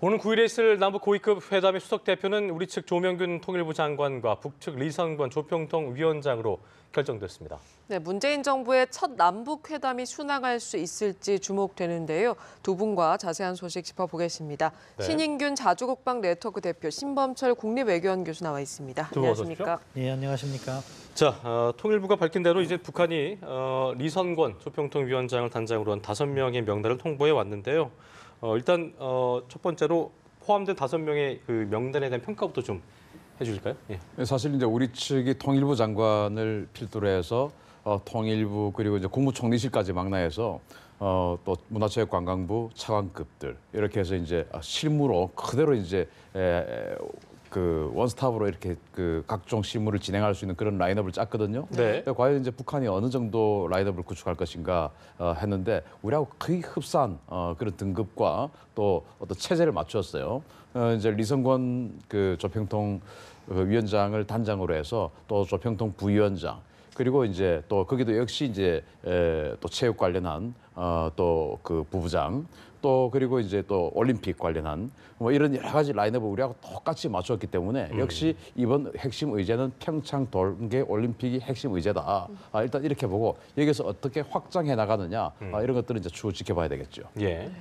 오는 9일에 있을 남북 고위급 회담의 수석 대표는 우리 측 조명균 통일부 장관과 북측 리선권 조평통 위원장으로 결정됐습니다. 네, 문재인 정부의 첫 남북 회담이 순항할 수 있을지 주목되는데요. 두 분과 자세한 소식 짚어보겠습니다. 네. 신인균 자주국방 네트워크 대표, 신범철 국립외교원 교수 나와 있습니다. 안녕하십니까? 네, 안녕하십니까? 자, 통일부가 밝힌 대로 이제 북한이 리선권 조평통 위원장을 단장으로 한 5명의 명단을 통보해 왔는데요. 일단 첫 번째로 포함된 5명의 그 명단에 대한 평가부터 좀 해주실까요? 예. 사실 이제 우리 측이 통일부 장관을 필두로 해서 통일부 그리고 이제 국무총리실까지 망라해서 또 문화체육관광부 차관급들 이렇게 해서 이제 실무로 그대로 이제 그 원스톱으로 이렇게 그 각종 실무를 진행할 수 있는 그런 라인업을 짰거든요. 네. 과연 이제 북한이 어느 정도 라인업을 구축할 것인가 했는데 우리하고 거의 흡사한 그런 등급과 또 어떤 체제를 맞추었어요. 이제 리선권 그 조평통 위원장을 단장으로 해서 또 조평통 부위원장 그리고 이제 또 거기도 역시 이제 또 체육 관련한 또 그 부부장 또 그리고 이제 또 올림픽 관련한 뭐 이런 여러 가지 라인업을 우리하고 똑같이 맞췄기 때문에 역시 이번 핵심 의제는 평창 동계 올림픽이 핵심 의제다. 일단 이렇게 보고 여기서 어떻게 확장해 나가느냐 이런 것들은 이제 추후 지켜봐야 되겠죠. 예.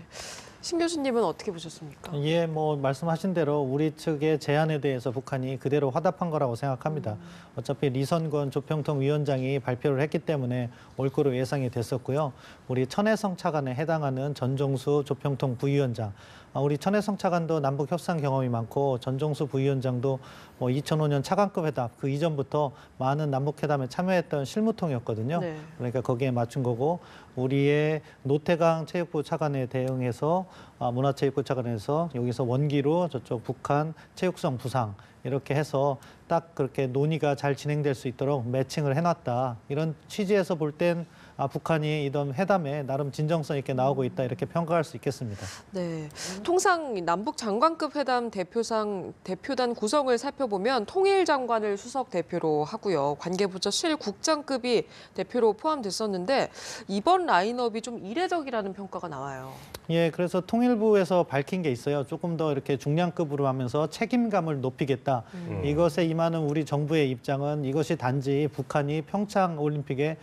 신 교수님은 어떻게 보셨습니까? 예, 뭐 말씀하신 대로 우리 측의 제안에 대해서 북한이 그대로 화답한 거라고 생각합니다. 어차피 리선권 조평통 위원장이 발표를 했기 때문에 올 거로 예상이 됐었고요. 우리 천혜성 차관에 해당하는 전종수 조평통 부위원장, 우리 천혜성 차관도 남북 협상 경험이 많고 전종수 부위원장도 뭐 2005년 차관급 회담 그 이전부터 많은 남북 회담에 참여했던 실무통이었거든요. 네. 그러니까 거기에 맞춘 거고 우리의 노태강 체육부 차관에 대응해서 문화체육부 차관에서 여기서 원기로 저쪽 북한 체육성 부상 이렇게 해서 딱 그렇게 논의가 잘 진행될 수 있도록 매칭을 해놨다. 이런 취지에서 볼 땐 북한이 이런 회담에 나름 진정성 있게 나오고 있다 이렇게 평가할 수 있겠습니다. 네, 통상 남북 장관급 회담 대표단 구성을 살펴보면 통일 장관을 수석 대표로 하고요. 관계부처 실국장급이 대표로 포함됐었는데 이번 라인업이 좀 이례적이라는 평가가 나와요. 예, 그래서 통일부에서 밝힌 게 있어요. 조금 더 이렇게 중량급으로 하면서 책임감을 높이겠다. 이것에 임하는 우리 정부의 입장은 이것이 단지 북한이 평창 올림픽에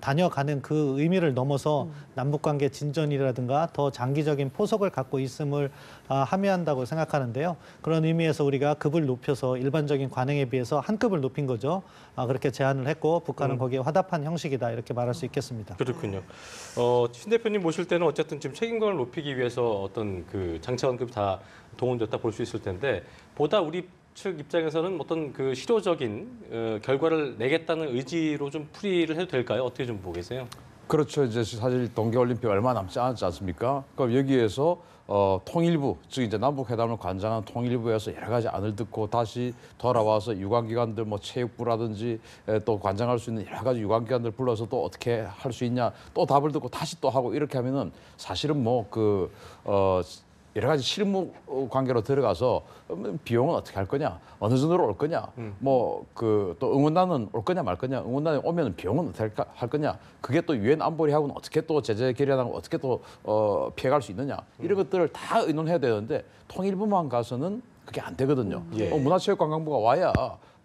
다녀가는 그 의미를 넘어서 남북관계 진전이라든가 더 장기적인 포석을 갖고 있음을 함의한다고 생각하는데요. 그런 의미에서 우리가 급을 높여서 일반적인 관행에 비해서 한 급을 높인 거죠. 그렇게 제안을 했고 북한은 거기에 화답한 형식이다 이렇게 말할 수 있겠습니다. 그렇군요. 신 대표님 모실 때는 어쨌든 지금 책임감을 높이기 위해서 어떤 그 장차관급이 다 동원됐다 볼 수 있을 텐데 보다 우리 측 입장에서는 어떤 그 실효적인 결과를 내겠다는 의지로 좀 풀이를 해도 될까요? 어떻게 좀 보고 계세요? 그렇죠. 이제 사실 동계올림픽 얼마 남지 않지 않습니까? 그럼 여기에서 통일부, 즉 이제 남북회담을 관장한 통일부에서 여러 가지 안을 듣고 다시 돌아와서 유관기관들 뭐 체육부라든지 또 관장할 수 있는 여러 가지 유관기관들 불러서 또 어떻게 할 수 있냐 또 답을 듣고 다시 또 하고 이렇게 하면은 사실은 뭐 여러 가지 실무 관계로 들어가서 비용은 어떻게 할 거냐, 어느 정도로 올 거냐, 뭐 또 응원단은 올 거냐 말 거냐, 응원단이 오면 비용은 어떻게 할 거냐, 그게 또 유엔 안보리하고는 어떻게 또 제재 결의하고 어떻게 또 피해갈 수 있느냐 이런 것들을 다 의논해야 되는데 통일부만 가서는 그게 안 되거든요. 예. 문화체육관광부가 와야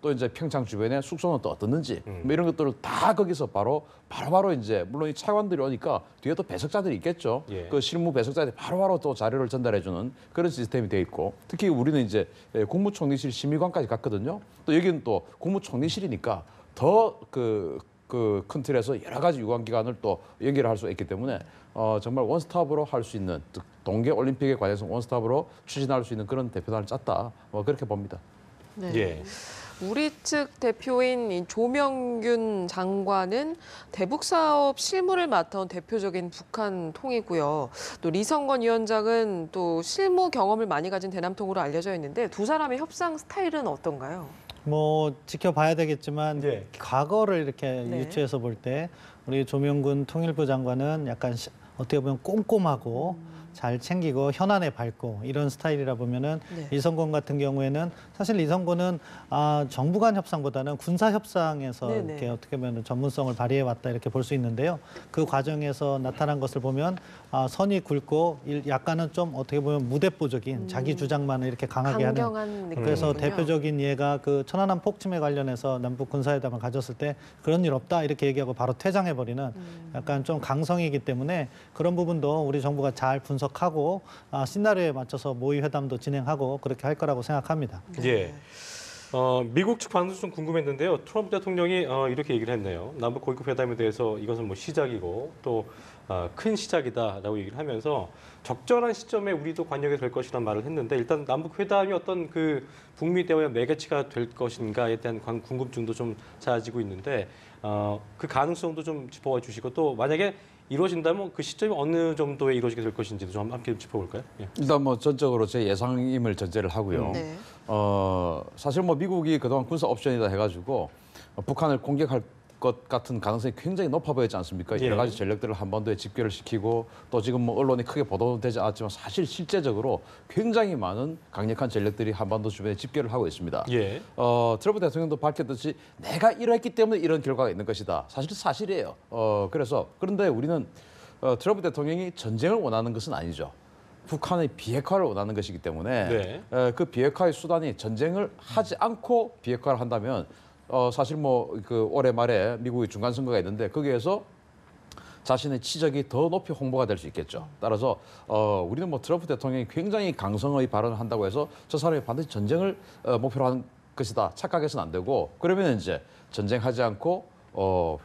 또 이제 평창 주변에 숙소는 또 어떻는지 뭐 이런 것들을 다 거기서 바로 이제 물론 이 차관들이 오니까 뒤에 또 배석자들이 있겠죠. 예. 그 실무 배석자들이 바로바로 또 자료를 전달해주는 그런 시스템이 돼 있고 특히 우리는 이제 국무총리실 심의관까지 갔거든요. 또 여기는 또 국무총리실이니까 더 큰 틀에서 여러 가지 유관기관을 또 연결을 할 수 있기 때문에 정말 원스톱으로 할 수 있는 동계 올림픽에 관해서 원스톱으로 추진할 수 있는 그런 대표단을 짰다. 뭐 그렇게 봅니다. 네. 예. 우리 측 대표인 조명균 장관은 대북 사업 실무를 맡아온 대표적인 북한 통이고요. 또 리성건 위원장은 또 실무 경험을 많이 가진 대남통으로 알려져 있는데 두 사람의 협상 스타일은 어떤가요? 뭐 지켜봐야 되겠지만 네. 과거를 이렇게 네. 유추해서 볼 때 우리 조명균 통일부 장관은 약간 어떻게 보면 꼼꼼하고 잘 챙기고 현안에 밝고 이런 스타일이라 보면은 네. 리성건 같은 경우에는 사실 리성건은 정부 간 협상보다는 군사 협상에서 네네. 이렇게 어떻게 보면 전문성을 발휘해 왔다 이렇게 볼 수 있는데요. 그 과정에서 나타난 것을 보면 선이 굵고 약간은 좀 어떻게 보면 무대뽀적인 자기 주장만을 이렇게 강하게 하는 강경한 느낌이군요. 그래서 대표적인 예가 그 천안함 폭침에 관련해서 남북 군사회담을 가졌을 때 그런 일 없다 이렇게 얘기하고 바로 퇴장해버리는 약간 좀 강성이기 때문에 그런 부분도 우리 정부가 잘 분석하고 시나리오에 맞춰서 모의 회담도 진행하고 그렇게 할 거라고 생각합니다. 예. 미국 측 반응도 좀 궁금했는데요. 트럼프 대통령이 이렇게 얘기를 했네요. 남북 고위급 회담에 대해서 이것은 뭐 시작이고 또 큰 시작이다라고 얘기를 하면서 적절한 시점에 우리도 관여가 될 것이라는 말을 했는데 일단 남북 회담이 어떤 그 북미 대화의 매개체가 될 것인가에 대한 궁금증도 좀 잦아지고 있는데 그 가능성도 좀 짚어봐 주시고 또 만약에 이루어진다면 그 시점이 어느 정도에 이루어지게 될 것인지도 좀 함께 짚어볼까요? 예. 일단 뭐 전적으로 제 예상임을 전제를 하고요. 네. 사실 뭐 미국이 그동안 군사 옵션이다 해가지고 북한을 공격할 것 같은 가능성이 굉장히 높아 보였지 않습니까? 예. 여러 가지 전력들을 한반도에 집결을 시키고 또 지금 뭐 언론에 크게 보도되지 않았지만 사실 실제적으로 굉장히 많은 강력한 전력들이 한반도 주변에 집결을 하고 있습니다. 예. 트럼프 대통령도 밝혔듯이 내가 이러했기 때문에 이런 결과가 있는 것이다. 사실이에요. 그런데 우리는 트럼프 대통령이 전쟁을 원하는 것은 아니죠. 북한의 비핵화를 원하는 것이기 때문에 네. 그 비핵화의 수단이 전쟁을 하지 않고 비핵화를 한다면 사실 뭐 그 올해 말에 미국의 중간 선거가 있는데 거기에서 자신의 치적이 더 높이 홍보가 될 수 있겠죠. 따라서 우리는 뭐 트럼프 대통령이 굉장히 강성의 발언을 한다고 해서 저 사람이 반드시 전쟁을 목표로 하는 것이다 착각해서는 안 되고 그러면 이제 전쟁하지 않고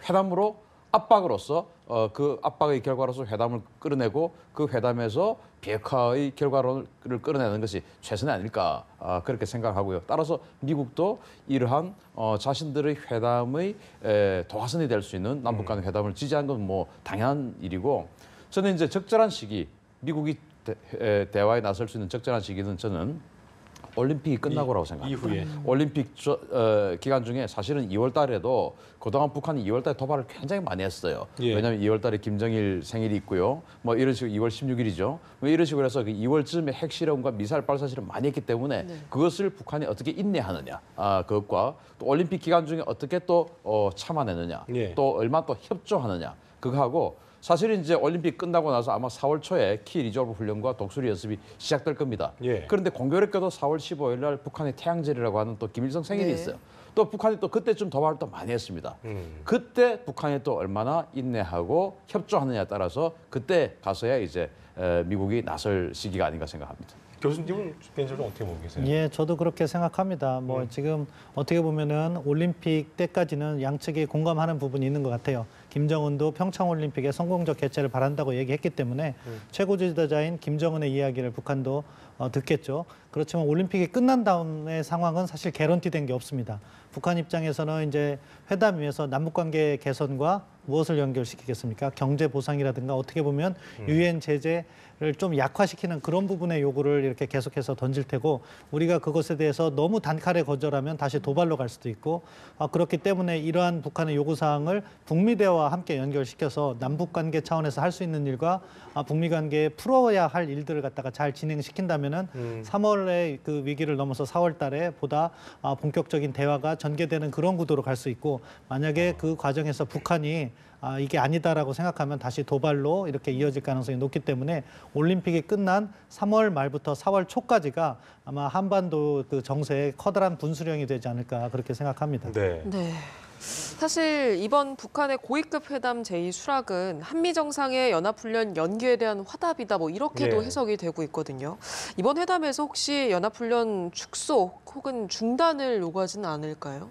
회담으로 압박으로서 그 압박의 결과로서 회담을 끌어내고 그 회담에서 비핵화의 결과를 끌어내는 것이 최선이 아닐까 그렇게 생각하고요. 따라서 미국도 이러한 자신들의 회담의 도화선이 될 수 있는 남북 간의 회담을 지지하는 건 뭐 당연한 일이고 저는 이제 적절한 시기 미국이 대화에 나설 수 있는 적절한 시기는 저는 올림픽이 끝나고라고 생각합니다. 이후에. 올림픽 기간 중에 사실은 2월 달에도 그동안 북한이 2월 달에 도발을 굉장히 많이 했어요. 예. 왜냐하면 2월 달에 김정일 생일이 있고요. 뭐 이런 식으로 2월 16일이죠. 뭐 이런 식으로 해서 그 2월쯤에 핵실험과 미사일 발사 실험 많이 했기 때문에 그것을 북한이 어떻게 인내하느냐. 그것과 또 올림픽 기간 중에 어떻게 또 참아내느냐. 예. 또 얼마 또 협조하느냐. 그거하고 사실은 이제 올림픽 끝나고 나서 아마 4월 초에 키 리저브 훈련과 독수리 연습이 시작될 겁니다. 예. 그런데 공교롭게도 4월 15일 날 북한의 태양절이라고 하는 또 김일성 생일이 네. 있어요. 또 북한이 또 그때쯤 도발을 또 많이 했습니다. 그때 북한이 또 얼마나 인내하고 협조하느냐에 따라서 그때 가서야 이제 미국이 나설 시기가 아닌가 생각합니다. 교수님은 개인적으로 어떻게 보고 계세요? 예, 저도 그렇게 생각합니다. 뭐 지금 어떻게 보면은 올림픽 때까지는 양측이 공감하는 부분이 있는 것 같아요. 김정은도 평창 올림픽의 성공적 개최를 바란다고 얘기했기 때문에 최고 지도자인 김정은의 이야기를 북한도 듣겠죠. 그렇지만 올림픽이 끝난 다음의 상황은 사실 개런티된 게 없습니다. 북한 입장에서는 이제 회담 위에서 남북관계 개선과 무엇을 연결시키겠습니까? 경제 보상이라든가 어떻게 보면 유엔 제재를 좀 약화시키는 그런 부분의 요구를 이렇게 계속해서 던질 테고 우리가 그것에 대해서 너무 단칼에 거절하면 다시 도발로 갈 수도 있고 그렇기 때문에 이러한 북한의 요구사항을 북미 대화와 함께 연결시켜서 남북관계 차원에서 할 수 있는 일과 북미 관계에 풀어야 할 일들을 갖다가 잘 진행시킨다면은 3월에 그 위기를 넘어서 4월 달에 보다 본격적인 대화가 전개되는 그런 구도로 갈 수 있고 만약에 그 과정에서 북한이 이게 아니다라고 생각하면 다시 도발로 이렇게 이어질 가능성이 높기 때문에 올림픽이 끝난 3월 말부터 4월 초까지가 아마 한반도 그 정세의 커다란 분수령이 되지 않을까 그렇게 생각합니다. 네. 네. 사실 이번 북한의 고위급 회담 제2수락은 한미 정상의 연합훈련 연기에 대한 화답이다 뭐 이렇게도 예. 해석이 되고 있거든요. 이번 회담에서 혹시 연합훈련 축소 혹은 중단을 요구하지는 않을까요?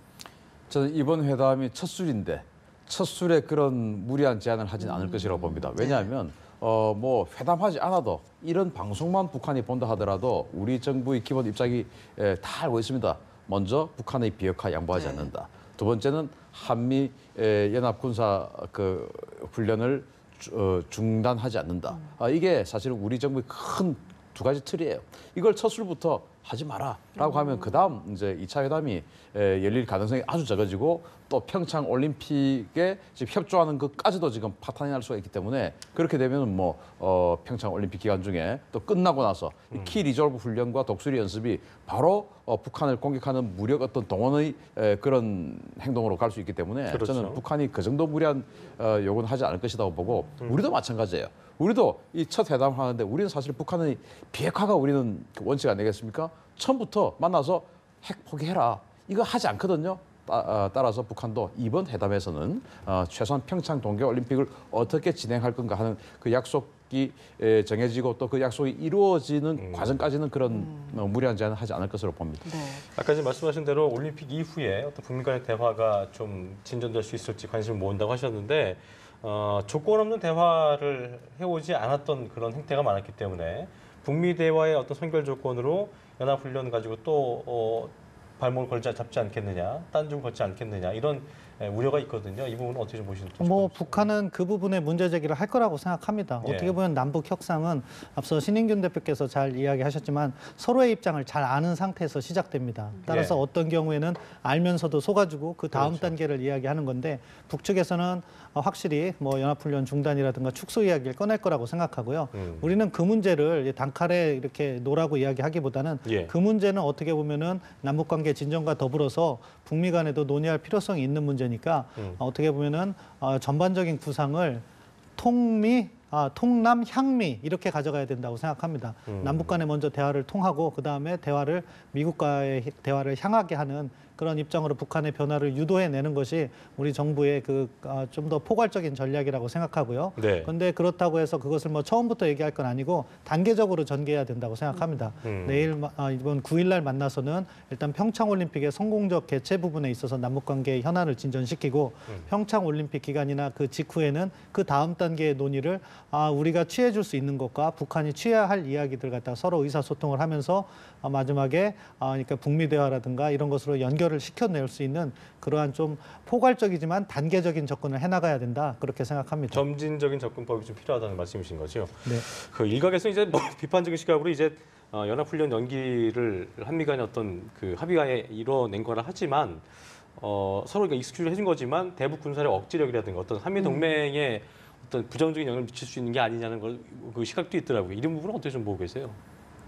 저는 이번 회담이 첫 술인데 첫 술에 그런 무리한 제안을 하진 않을 것이라고 봅니다. 왜냐하면 뭐 회담하지 않아도 이런 방송만 북한이 본다 하더라도 우리 정부의 기본 입장이 다 알고 있습니다. 먼저 북한의 비핵화 양보하지 네. 않는다. 두 번째는 한미 연합 군사 훈련을 중단하지 않는다. 이게 사실은 우리 정부의 큰 두 가지 틀이에요. 이걸 첫 술부터 하지 마라라고 하면 그다음 이제 2차 회담이 열릴 가능성이 아주 적어지고 또 평창 올림픽에 지금 협조하는 것까지도 지금 파탄이 날 수가 있기 때문에 그렇게 되면 뭐 평창 올림픽 기간 중에 또 끝나고 나서 키 리졸브 훈련과 독수리 연습이 바로 북한을 공격하는 무력 어떤 동원의 그런 행동으로 갈 수 있기 때문에 그렇죠. 저는 북한이 그 정도 무리한 요구는 하지 않을 것이라고 보고 우리도 마찬가지예요. 우리도 이 첫 회담을 하는데 우리는 사실 북한의 비핵화가 우리는 그 원칙 아니겠습니까? 처음부터 만나서 핵 포기해라. 이거 하지 않거든요. 따라서 북한도 이번 회담에서는 최소한 평창 동계올림픽을 어떻게 진행할 건가 하는 그 약속이 정해지고 또 그 약속이 이루어지는 과정까지는 그런 무리한 제안을 하지 않을 것으로 봅니다. 네. 아까 지금 말씀하신 대로 올림픽 이후에 어떤 북미 간의 대화가 좀 진전될 수 있을지 관심을 모은다고 하셨는데 조건 없는 대화를 해오지 않았던 그런 행태가 많았기 때문에 북미 대화의 어떤 선결 조건으로 연합훈련 가지고 또 발목을 잡지 않겠느냐, 딴중 걷지 않겠느냐 이런 우려가 있거든요. 이 부분은 어떻게 좀 보시는지. 뭐 북한은 그 부분에 문제 제기를 할 거라고 생각합니다. 예. 어떻게 보면 남북 협상은 앞서 신인균 대표께서 잘 이야기하셨지만 서로의 입장을 잘 아는 상태에서 시작됩니다. 따라서 예. 어떤 경우에는 알면서도 속아주고 그 다음 그렇죠. 단계를 이야기하는 건데 북측에서는 확실히 뭐 연합훈련 중단이라든가 축소 이야기를 꺼낼 거라고 생각하고요. 우리는 그 문제를 단칼에 이렇게 노라고 이야기하기보다는 예. 그 문제는 어떻게 보면은 남북관계 진전과 더불어서 북미 간에도 논의할 필요성이 있는 문제니까 어떻게 보면은 전반적인 구상을 통남, 향미 이렇게 가져가야 된다고 생각합니다. 남북 간에 먼저 대화를 통하고 그다음에 대화를 미국과의 대화를 향하게 하는 그런 입장으로 북한의 변화를 유도해내는 것이 우리 정부의 그 좀 더 포괄적인 전략이라고 생각하고요. 네. 그런데 그렇다고 해서 그것을 뭐 처음부터 얘기할 건 아니고 단계적으로 전개해야 된다고 생각합니다. 내일 이번 9일 날 만나서는 일단 평창 올림픽의 성공적 개최 부분에 있어서 남북 관계의 현안을 진전시키고 평창 올림픽 기간이나 그 직후에는 그 다음 단계의 논의를 우리가 취해줄 수 있는 것과 북한이 취해야 할 이야기들 갖다 서로 의사소통을 하면서 마지막에 그러니까 북미 대화라든가 이런 것으로 연결을 시켜낼 수 있는 그러한 좀 포괄적이지만 단계적인 접근을 해나가야 된다 그렇게 생각합니다. 점진적인 접근법이 좀 필요하다는 말씀이신 거죠. 네. 그 일각에서 이제 뭐 비판적인 시각으로 이제 연합훈련 연기를 한미 간의 어떤 그 합의가에 이뤄낸 거라 하지만 서로가 익스큐즈를 해준 거지만 대북 군사력 억지력이라든가 어떤 한미 동맹에 어떤 부정적인 영향을 미칠 수 있는 게 아니냐는 걸 그 시각도 있더라고요. 이런 부분은 어떻게 좀 보고 계세요?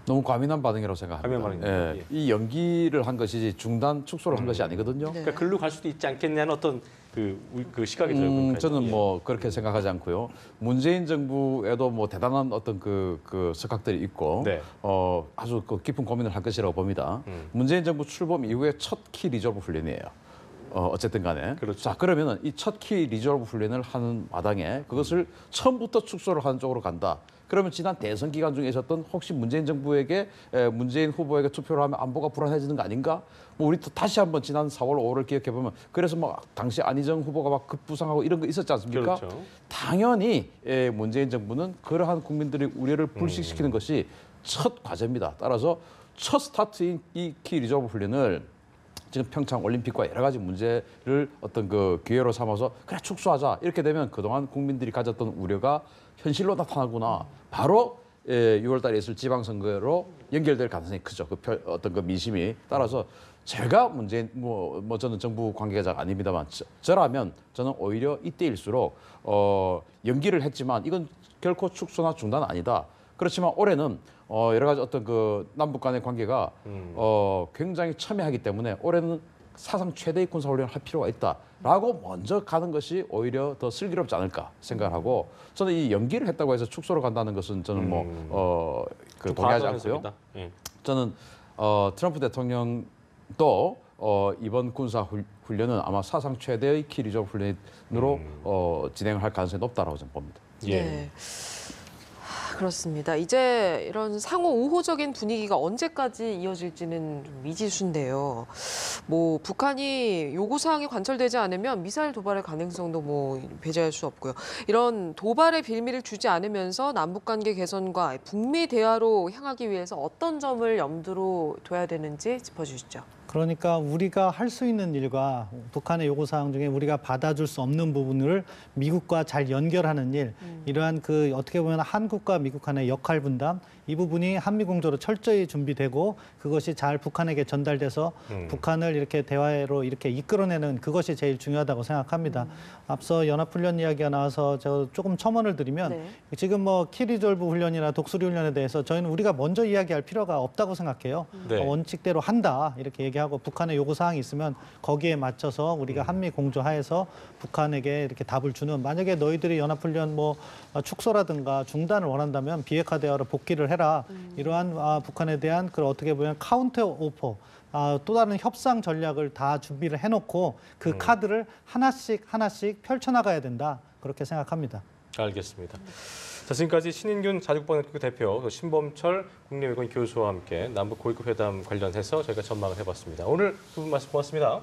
너무 과민한 반응이라고 생각합니다. 과민한 반응이요? 예. 이 연기를 한 것이지 중단 축소를 한 것이 아니거든요. 네. 그러니까 글로 갈 수도 있지 않겠냐는 어떤 그 시각이 들어요. 저는 뭐 그렇게 생각하지 않고요. 문재인 정부에도 뭐 대단한 어떤 그 석학들이 있고 네. 아주 그 깊은 고민을 할 것이라고 봅니다. 문재인 정부 출범 이후에 첫 키 리졸브 훈련이에요. 어쨌든 간에. 그렇죠. 자, 그러면은 이 첫 키 리졸브 훈련을 하는 마당에 그것을 처음부터 축소를 하는 쪽으로 간다. 그러면 지난 대선 기간 중에 있었던 혹시 문재인 정부에게 문재인 후보에게 투표를 하면 안보가 불안해지는 거 아닌가? 뭐 우리 또 다시 한번 지난 4월, 5월을 기억해 보면 그래서 막 당시 안희정 후보가 막 급부상하고 이런 거 있었지 않습니까? 그렇죠. 당연히 문재인 정부는 그러한 국민들의 우려를 불식시키는 것이 첫 과제입니다. 따라서 첫 스타트인 이 키 리졸브 훈련을 지금 평창 올림픽과 여러 가지 문제를 어떤 그 기회로 삼아서 그래 축소하자 이렇게 되면 그동안 국민들이 가졌던 우려가 현실로 나타나구나. 바로 6월달에 있을 지방선거로 연결될 가능성이 크죠. 어떤 그 민심이 따라서 제가 문재인 저는 정부 관계자가 아닙니다만 저라면 저는 오히려 이때일수록 연기를 했지만 이건 결코 축소나 중단 아니다. 그렇지만 올해는 여러 가지 어떤 그 남북 간의 관계가 굉장히 첨예하기 때문에 올해는 사상 최대의 군사훈련을 할 필요가 있다라고 먼저 가는 것이 오히려 더 슬기롭지 않을까 생각을 하고 저는 이 연기를 했다고 해서 축소로 간다는 것은 저는 좀 동의하지 과도한 않고요. 해석이다. 예. 저는 트럼프 대통령도 이번 군사 훈련은 아마 사상 최대의 키 리졸브 훈련으로 진행을 할 가능성이 높다라고 저는 봅니다. 예. 네. 그렇습니다. 이제 이런 상호 우호적인 분위기가 언제까지 이어질지는 좀 미지수인데요. 뭐 북한이 요구 사항이 관철되지 않으면 미사일 도발의 가능성도 뭐 배제할 수 없고요. 이런 도발의 빌미를 주지 않으면서 남북 관계 개선과 북미 대화로 향하기 위해서 어떤 점을 염두로 둬야 되는지 짚어주시죠. 그러니까 우리가 할 수 있는 일과 북한의 요구사항 중에 우리가 받아줄 수 없는 부분을 미국과 잘 연결하는 일, 이러한 그 어떻게 보면 한국과 미국 간의 역할 분담, 이 부분이 한미 공조로 철저히 준비되고 그것이 잘 북한에게 전달돼서 북한을 이렇게 대화로 이렇게 이끌어내는 그것이 제일 중요하다고 생각합니다. 앞서 연합훈련 이야기가 나와서 저 조금 첨언을 드리면 네. 지금 뭐 키리졸브 훈련이나 독수리 훈련에 대해서 저희는 우리가 먼저 이야기할 필요가 없다고 생각해요. 네. 원칙대로 한다 이렇게 얘기하고 북한의 요구 사항이 있으면 거기에 맞춰서 우리가 한미 공조하에서 북한에게 이렇게 답을 주는 만약에 너희들이 연합훈련 뭐 축소라든가 중단을 원한다면 비핵화 대화로 복귀를 해라 이러한 북한에 대한 그 어떻게 보면 카운터 오퍼 또 다른 협상 전략을 다 준비를 해놓고 그 카드를 하나씩 펼쳐나가야 된다 그렇게 생각합니다. 알겠습니다. 자, 지금까지 신인균 자주국방연구소 대표, 신범철 국내외교원 교수와 함께 남북 고위급 회담 관련해서 저희가 전망을 해봤습니다. 오늘 두 분 말씀 고맙습니다.